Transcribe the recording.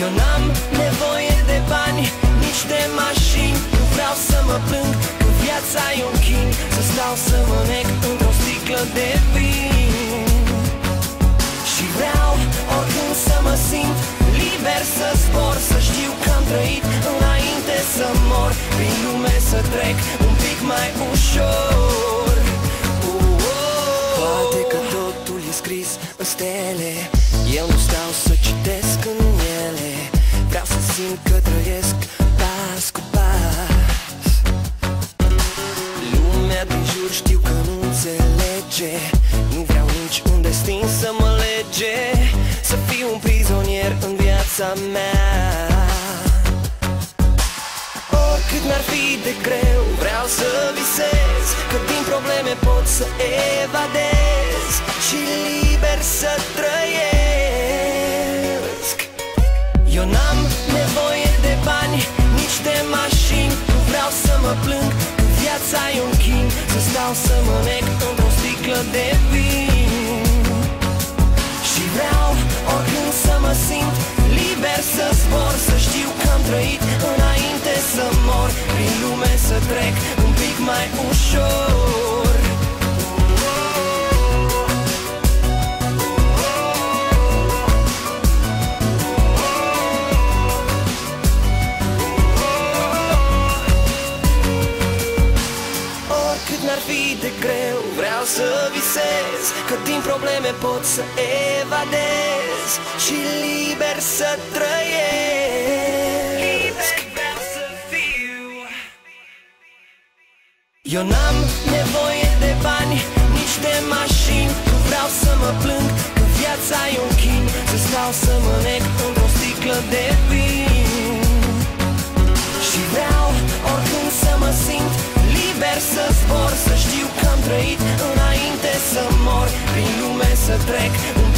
Eu n-am nevoie de bani, nici de mașini. Nu vreau să mă plâng că viața e un chin, să stau să mă nec într-o sticlă de vin. Și vreau oricând să mă simt liber, să zbor, să știu că am trăit înainte să mor. Prin lume să trec un pic mai ușor. Poate că totul e scris în stele, eu nu stau să citesc în ele. Vreau să simt că trăiesc pas cu pas. Lumea din jur știu că nu înțelege, nu vreau nici un destin să mă lege, să fiu un prizonier în viața mea. Oricât mi-ar fi de greu, vreau să visez, că din probleme pot să evadez și liber să trăiesc. Eu n-am nevoie de bani, nici de mașini. Nu vreau să mă plâng că viața e un chin, să stau să mă nec într-o sticlă de vin. Și vreau oricând să mă simt liber, să zbor, să știu că am trăit înainte să mor. Prin lume să trec un pic mai ușor. Oricât mi-ar fi de greu, vreau să visez, că din probleme pot să evadez și liber să trăiesc. Eu n-am nevoie de bani, nici de mașini. Nu vreau să mă plâng că viața e un chin, să stau să mă nec într-o sticlă de vin. Și vreau oricând să mă simt liber, să zbor, să știu că am trăit înainte să mor. Prin lume să trec un